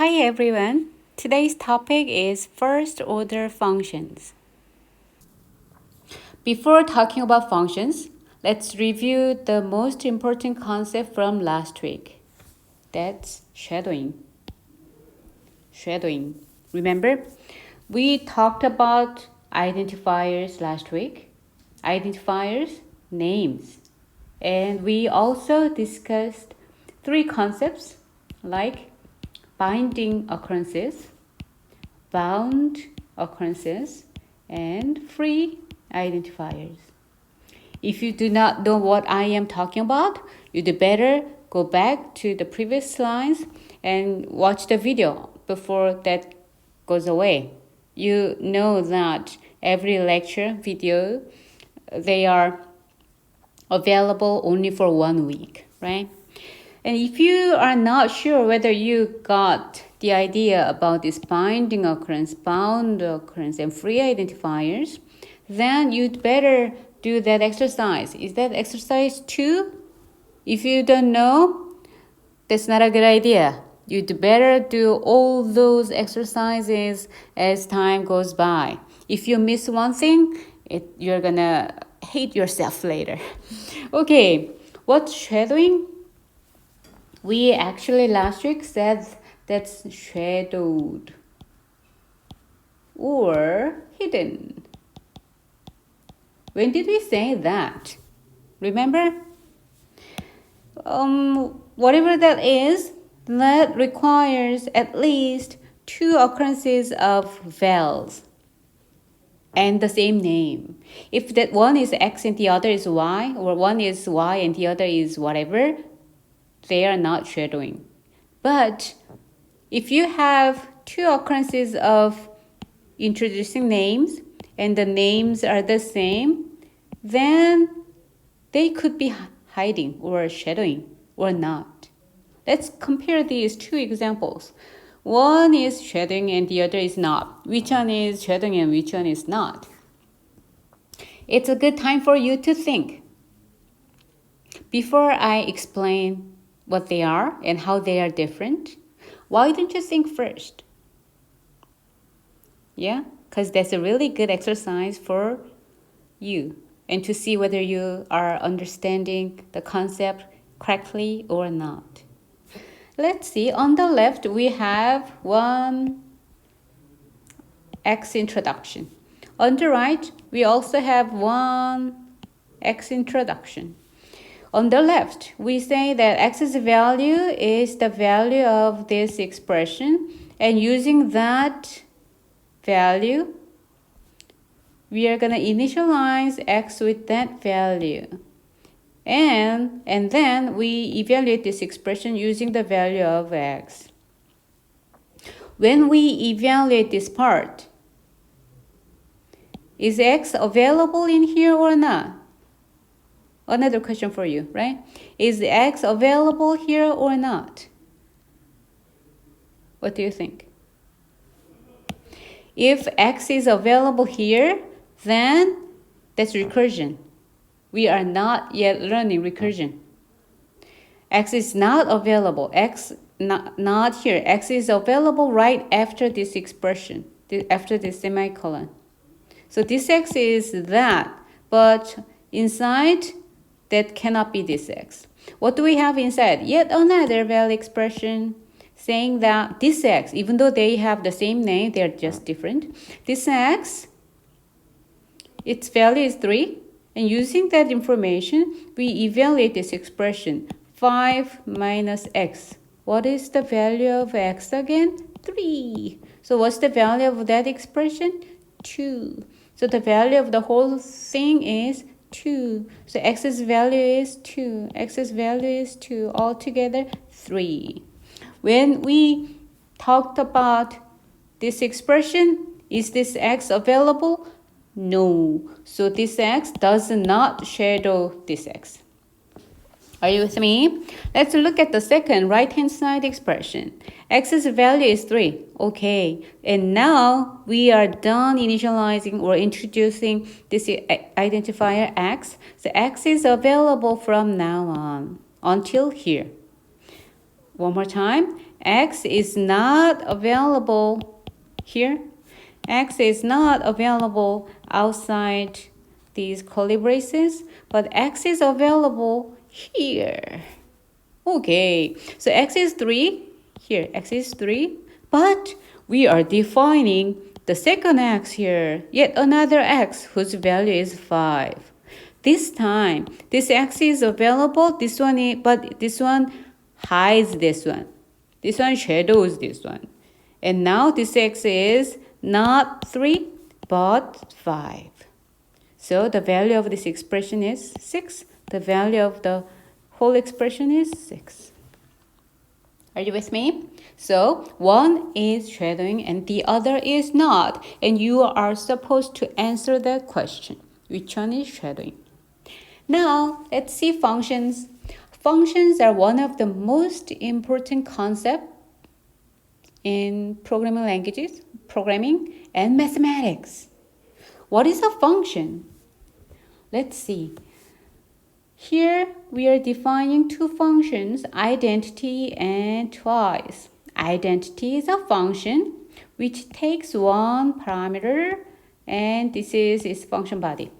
Hi everyone. Today's topic is first order functions. Before talking about functions, let's review the most important concept from last week. That's shadowing. Shadowing. Remember, we talked about identifiers last week. Identifiers, names. And we also discussed three concepts like binding occurrences, bound occurrences, and free identifiers. If you do not know what I am talking about, you'd better go back to the previous slides and watch the video before that goes away. You know that every lecture video, they are available only for 1 week, right? And if you are not sure whether you got the idea about this binding occurrence, bound occurrence, and free identifiers, then you'd better do that exercise. Is that exercise 2? If you don't know, that's not a good idea. You'd better do all those exercises as time goes by. If you miss one thing, you're gonna hate yourself later. Okay, what's shadowing? We actually last week said that's shadowed or hidden. When did we say that? Remember? Whatever that is, that requires at least 2 occurrences of vowels and the same name. If that one is X and the other is Y, or one is Y and the other is whatever, they are not shadowing. But if you have 2 occurrences of introducing names and the names are the same, then they could be hiding or shadowing or not. Let's compare these 2 examples. One is shadowing and the other is not. Which one is shadowing and which one is not? It's a good time for you to think. Before I explain what they are and how they are different, why don't you think first? Yeah, because that's a really good exercise for you and to see whether you are understanding the concept correctly or not. Let's see, on the left we have one X introduction. On the right, we also have one X introduction. On the left, we say that X's value is the value of this expression, and using that value, we are going to initialize X with that value. And then we evaluate this expression using the value of X. When we evaluate this part, is X available in here or not? Another question for you, right? Is X available here or not? What do you think? If X is available here, then that's recursion. We are not yet learning recursion. X is not available. X not here. X is available right after this expression, after this semicolon. So this X is that, but inside, that cannot be this X. What do we have inside? Yet another value expression saying that this X, even though they have the same name, they're just different. This X, its value is 3. And using that information, we evaluate this expression, 5 minus X. What is the value of X again? 3. So what's the value of that expression? 2. So the value of the whole thing is 2. So X's value is 2. X's value is 2. Altogether, 3. When we talked about this expression, is this X available? No. So this X does not shadow this X. Are you with me? Let's look at the second right-hand side expression. X's value is 3. Okay. And now we are done initializing or introducing this identifier X. So X is available from now on until here. One more time. X is not available here. X is not available outside these curly braces, but X is available here. Okay, so X is 3. Here, X is 3. But we are defining the second X here. Yet another X whose value is 5. This time, this X is available. This one is, but this one hides this one. This one shadows this one. And now this X is not 3, but 5. So the value of this expression is 6. The value of the whole expression is 6. Are you with me? So one is shadowing and the other is not. And you are supposed to answer that question. Which one is shadowing? Now let's see functions. Functions are one of the most important concepts in programming languages, programming, and mathematics. What is a function? Let's see. Here we are defining two functions, identity and twice. Identity is a function which takes one parameter and this is its function body.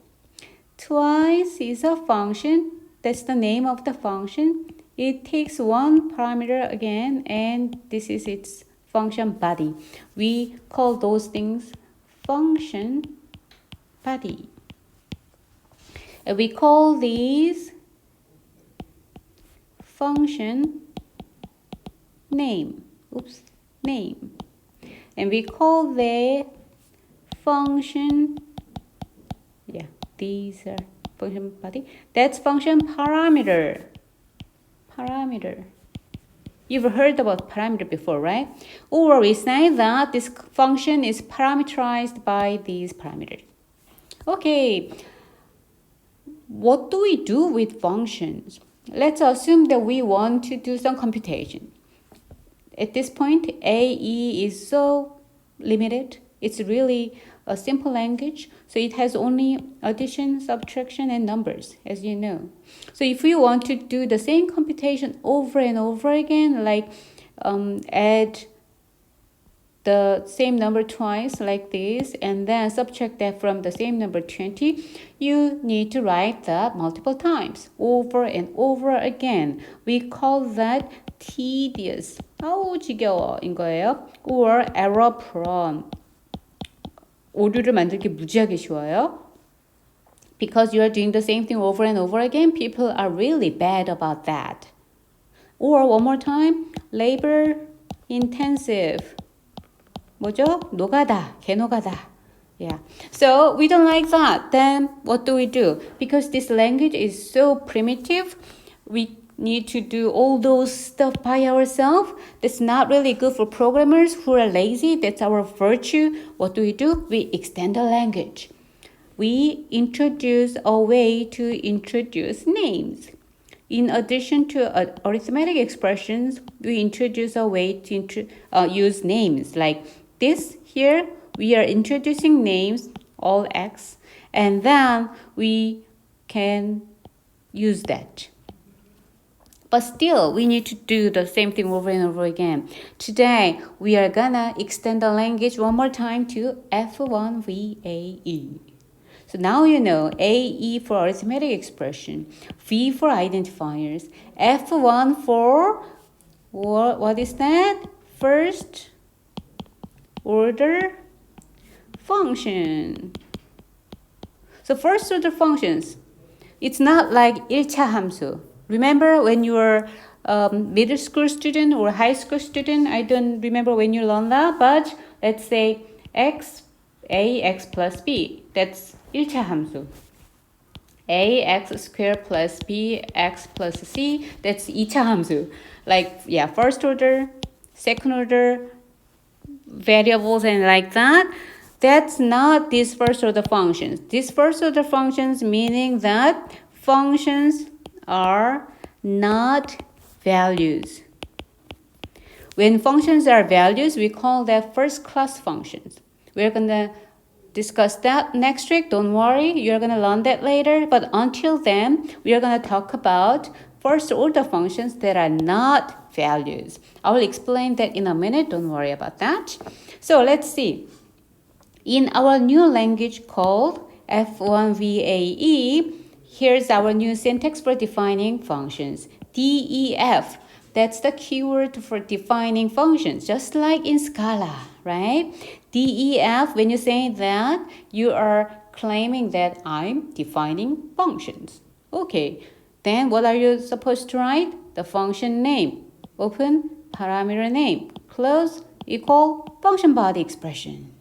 Twice is a function, that's the name of the function. It takes one parameter again and this is its function body. We call those things function body. We call these function name. Name. And we call the function, these are function body. That's function parameter. Parameter. You've heard about parameter before, right? Or we say that this function is parameterized by these parameters. Okay. What do we do with functions? Let's assume that we want to do some computation. At this point, AE is so limited. It's really a simple language. So it has only addition, subtraction, and numbers, as you know. So if we want to do the same computation over and over again, like add the same number twice like this and then subtract that from the same number 20, you need to write that multiple times over and over again. We call that tedious. 아우 지겨워인 거예요. Or error prone. 오류를 만들기 무지하게 쉬워요. Because you are doing the same thing over and over again, people are really bad about that. Or one more time, labor intensive. 뭐죠? 노가다, 개노가다. Yeah. So we don't like that. Then what do we do? Because this language is so primitive, we need to do all those stuff by ourselves. That's not really good for programmers who are lazy. That's our virtue. What do? We extend the language. We introduce a way to introduce names. In addition to arithmetic expressions, we introduce a way to use names. Like this here, we are introducing names, all X, and then we can use that. But still, we need to do the same thing over and over again. Today, we are gonna extend the language one more time to F1VAE. So now you know AE for arithmetic expression, V for identifiers, F1 for, what is that? First order function. So first order functions, it's not like 1차 함수. Remember when you were middle school student or high school student? I don't remember when you learned that, but let's say ax plus b. That's 1차 함수. ax squared plus bx plus c. That's 2차 함수. Like, first order, second order, variables and like that. That's not these first order functions. These first order functions meaning that functions are not values. When functions are values, we call that first class functions. We're going to discuss that next week. Don't worry, you're going to learn that later. But until then, we are going to talk about first order functions that are not values. I will explain that in a minute. Don't worry about that. So let's see. In our new language called F1VAE, here's our new syntax for defining functions. DEF, that's the keyword for defining functions, just like in Scala, right? DEF, when you say that, you are claiming that I'm defining functions. Okay, then what are you supposed to write? The function name. Open, parameter name. Close, equal, function body expression.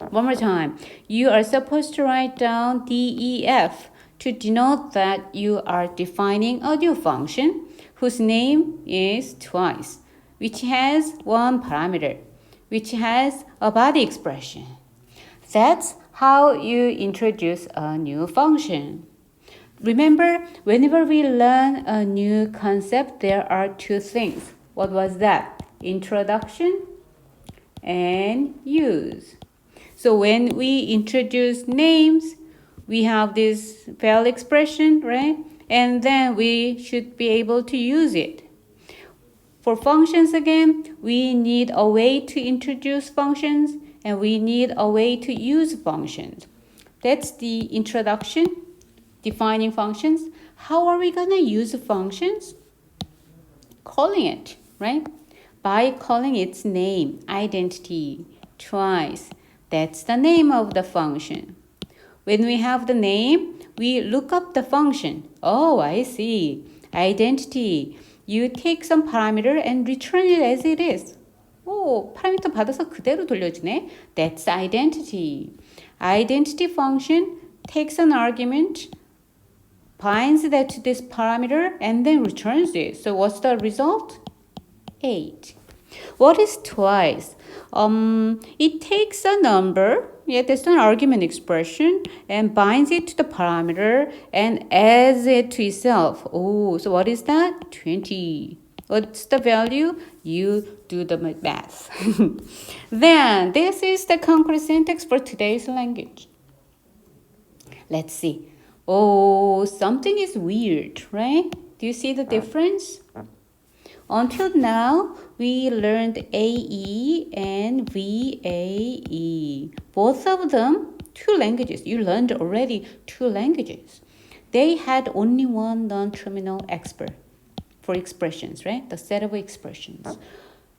One more time. You are supposed to write down DEF to denote that you are defining a new function whose name is twice, which has one parameter, which has a body expression. That's how you introduce a new function. Remember, whenever we learn a new concept, there are two things. What was that? Introduction and use. So when we introduce names, we have this value expression, right? And then we should be able to use it. For functions again, we need a way to introduce functions and we need a way to use functions. That's the introduction, defining functions. How are we going to use functions? Calling it, right? By calling its name, identity, twice. That's the name of the function. When we have the name, we look up the function. Oh, I see. Identity. You take some parameter and return it as it is. 오, 파라미터 받아서 그대로 돌려주네. That's identity. Identity function takes an argument, binds that to this parameter, and then returns it. So what's the result? 8. What is twice? It takes a number, that's an argument expression, and binds it to the parameter and adds it to itself. Oh, so what is that? 20. What's the value? You do the math. Then, this is the concrete syntax for today's language. Let's see. Oh, something is weird, right? Do you see the difference? Until now, we learned AE and VAE. Both of them, two languages. You learned already two languages. They had only one non-terminal expert for expressions, right? The set of expressions.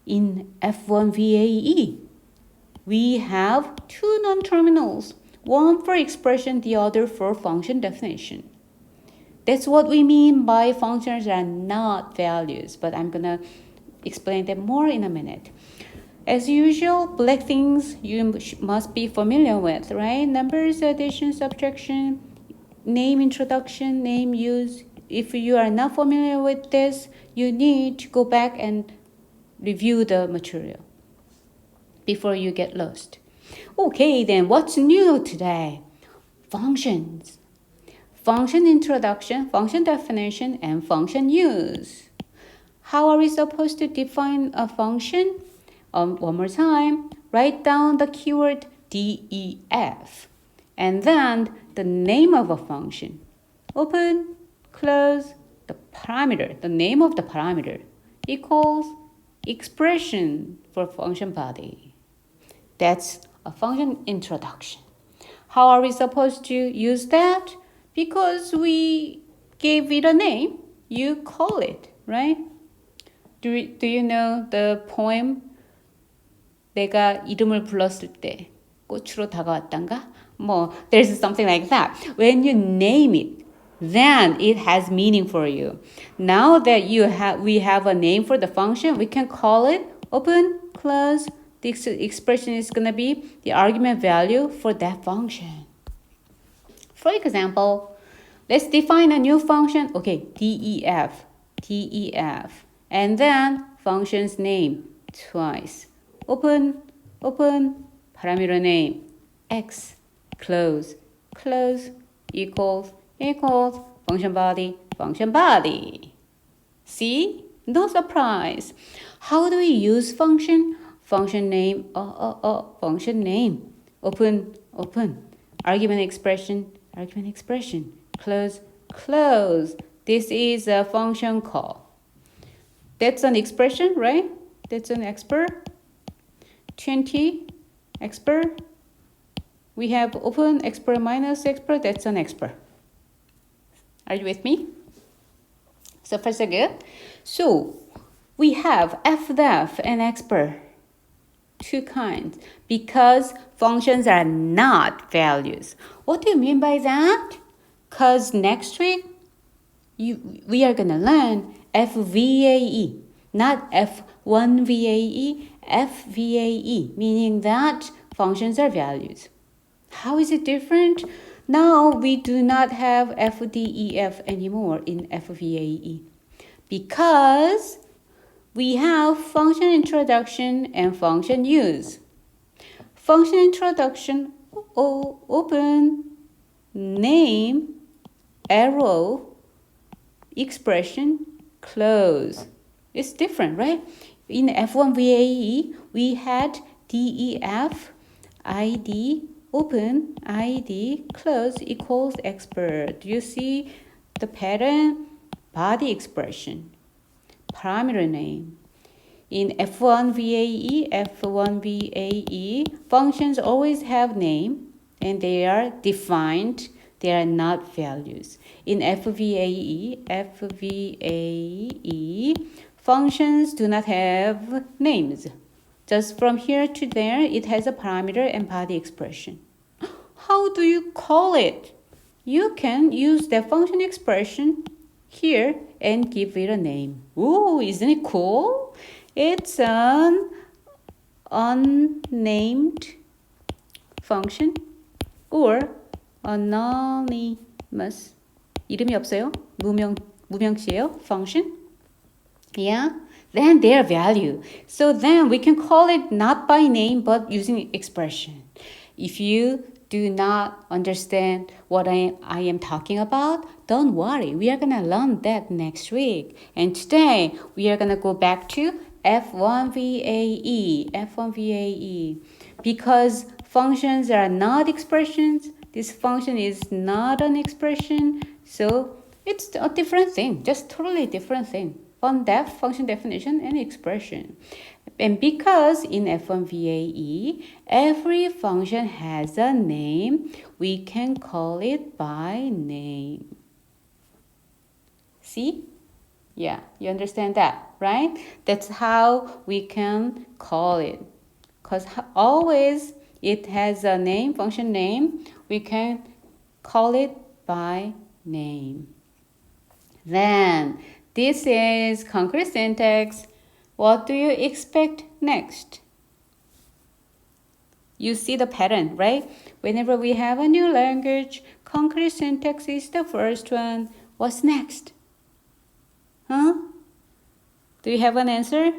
In F1VAE, we have two non-terminals. One for expression, the other for function definition. That's what we mean by functions are not values, but I'm going to explain that more in a minute. As usual, black things you must be familiar with, right? Numbers, addition, subtraction, name introduction, name use. If you are not familiar with this, you need to go back and review the material before you get lost. Okay, then what's new today? Functions. Function introduction, function definition, and function use. How are we supposed to define a function? One more time, write down the keyword DEF, and then the name of a function. Open, close, the parameter, the name of the parameter, equals expression for function body. That's a function introduction. How are we supposed to use that? Because we gave it a name, you call it, right? Do you know the poem? 내가 이름을 불렀을 때 꽃으로 다가왔단가? There's something like that. When you name it, then it has meaning for you. Now that we have a name for the function, we can call it open, close. The expression is going to be the argument value for that function. For example, let's define a new function. Okay, DEF, and then function's name twice. Open, parameter name, X, close, equals, function body. See? No surprise. How do we use function? Function name, function name. Open, argument expression, close. This is a function call. That's an expression, right? That's an expr. 20 expr. We have open expr minus expr. That's an expr. Are you with me? So first again. So we have fdef and expr. Two kinds, because functions are not values. What do you mean by that? Because next week we are gonna learn FVAE, not F1VAE, FVAE, meaning that functions are values. How is it different? Now we do not have FDEF anymore in FVAE because we have function introduction and function use. Function introduction, open, name, arrow, expression, close. It's different, right? In F1VAE, we had DEF, ID, open, ID, close equals expert. Do you see the pattern? Body expression. Parameter name. In F1VAE, functions always have name and they are defined. They are not values. In FVAE, functions do not have names. Just from here to there, it has a parameter and body expression. How do you call it? You can use the function expression here and give it a name. Ooh, isn't it cool? It's an unnamed function or anonymous. 이름이 없어요? 무명시예요? Function? Yeah. Then their value. So then we can call it not by name but using expression. If you do not understand what I am talking about, don't worry. We are going to learn that next week. And today, we are going to go back to F1VAE. Because functions are not expressions, this function is not an expression. So it's a different thing, just totally different thing. Function definition and expression. And because in F1VAE, every function has a name, we can call it by name. See? Yeah, you understand that, right? That's how we can call it. Because always it has a name, function name, we can call it by name. Then, this is concrete syntax. What do you expect next? You see the pattern, right? Whenever we have a new language, concrete syntax is the first one. What's next? Huh? Do you have an answer?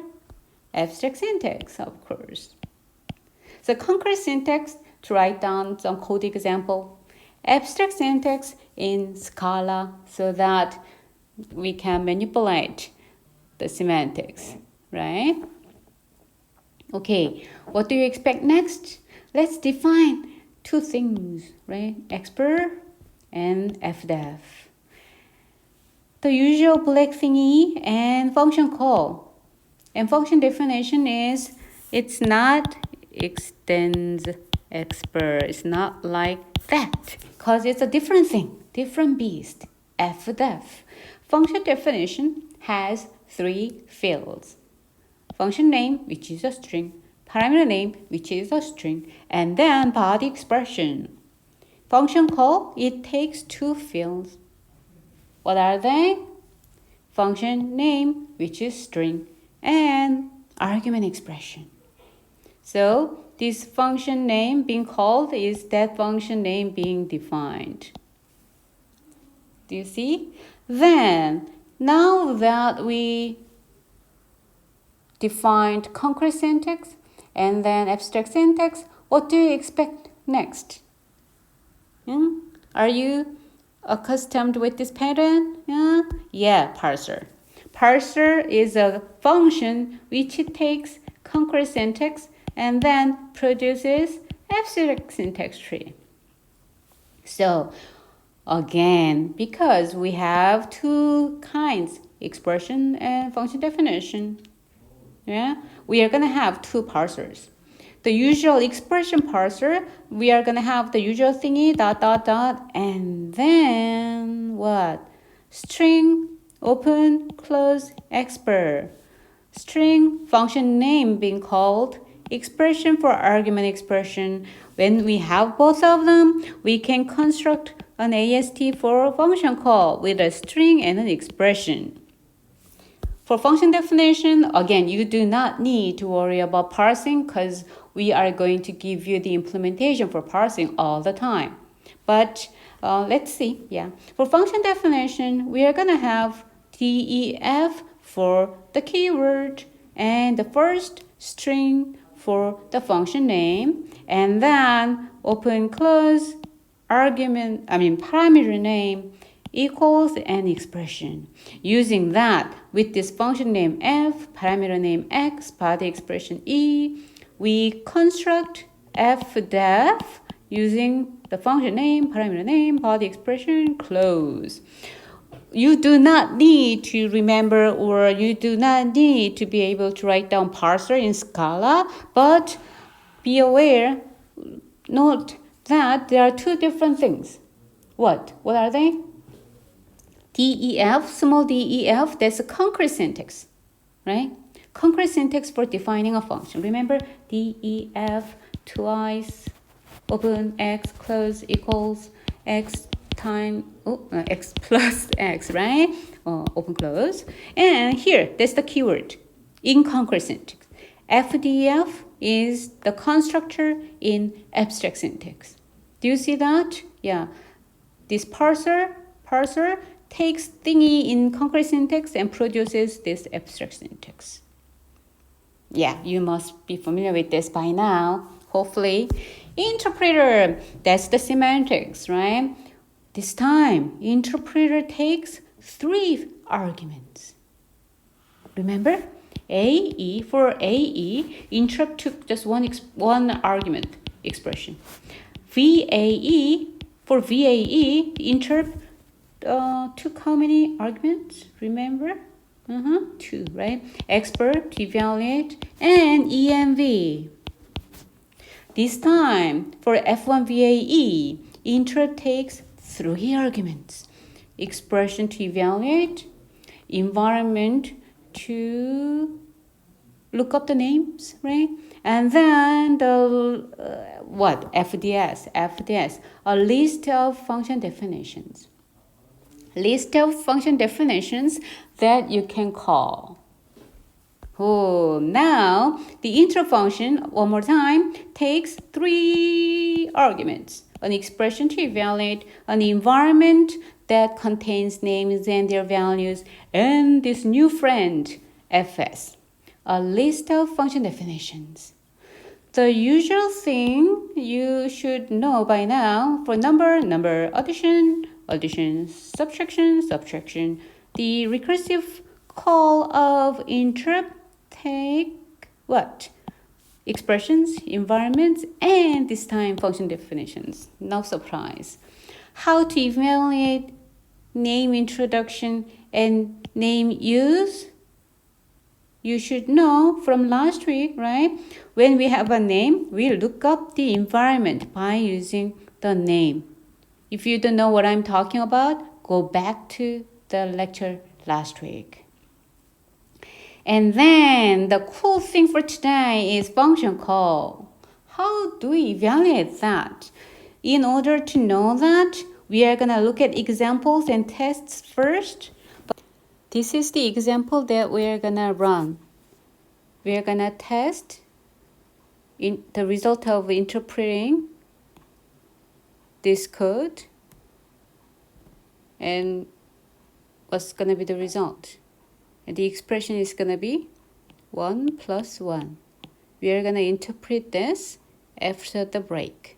Abstract syntax, of course. So concrete syntax, to write down some code example. Abstract syntax in Scala so that we can manipulate the semantics, right? Okay, what do you expect next? Let's define two things, right? Expr and fdef. The usual black thingy and function call. And function definition is, it's not extends expr. It's not like that because it's a different thing, different beast. Fdef. Function definition has three fields. Function name, which is a string, parameter name, which is a string, and then body expression. Function call, it takes two fields. What are they? Function name, which is string, and argument expression. So this function name being called is that function name being defined. Do you see? Then, now that we defined concrete syntax and then abstract syntax, what do you expect next? Are you accustomed with this pattern? Yeah, parser. Parser is a function which takes concrete syntax and then produces abstract syntax tree. So, again, because we have two kinds, expression and function definition. Yeah, we are going to have two parsers. The usual expression parser, we are going to have the usual thingy, ... and then what? String, open, close, expr. String, function name being called, expression for argument expression. When we have both of them, we can construct an AST for a function call with a string and an expression. For function definition, again, you do not need to worry about parsing because we are going to give you the implementation for parsing all the time. But let's see, yeah. For function definition, we are going to have def for the keyword and the first string for the function name, and then open, close, parameter name equals an expression. Using that, with this function name f, parameter name x, body expression e, we construct f-def using the function name, parameter name, body expression, close. You do not need to remember, or you do not need to be able to write down parser in Scala, but be aware, note that there are two different things. What are they? DEF, small def, that's a concrete syntax, right? Concrete syntax for defining a function. Remember, def twice, open, x, close, equals, x x plus x, right? Open, close. And here, that's the keyword in concrete syntax. FDF is the constructor in abstract syntax. Do you see that? Yeah. This parser takes thingy in concrete syntax and produces this abstract syntax. Yeah, you must be familiar with this by now, hopefully. Interpreter, that's the semantics, right? This time, interpreter takes 3 arguments. Remember? AE, for AE, interrupt took just one argument expression. VAE, for VAE, interrupt took how many arguments? Remember? 2, right? Expert, evaluate, and EMV. This time, for F1 VAE, interrupt takes 3 arguments. Expression to evaluate, environment to look up the names, right? And then the FDS, a list of function definitions. List of function definitions that you can call. Now the intro function, one more time, takes 3 arguments. An expression to evaluate, an environment that contains names and their values, and this new friend, fs. A list of function definitions. The usual thing you should know by now for number, addition, subtraction. The recursive call of interrupt take what? Expressions, environments, and this time function definitions. No surprise. How to evaluate name introduction and name use? You should know from last week, right? When we have a name, we look up the environment by using the name. If you don't know what I'm talking about, go back to the lecture last week. And then the cool thing for today is function call. How do we evaluate that? In order to know that, we are going to look at examples and tests first. But this is the example that we are going to run. We are going to test the result of interpreting this code. And what's going to be the result? And the expression is going to be 1 plus 1. We are going to interpret this after the break.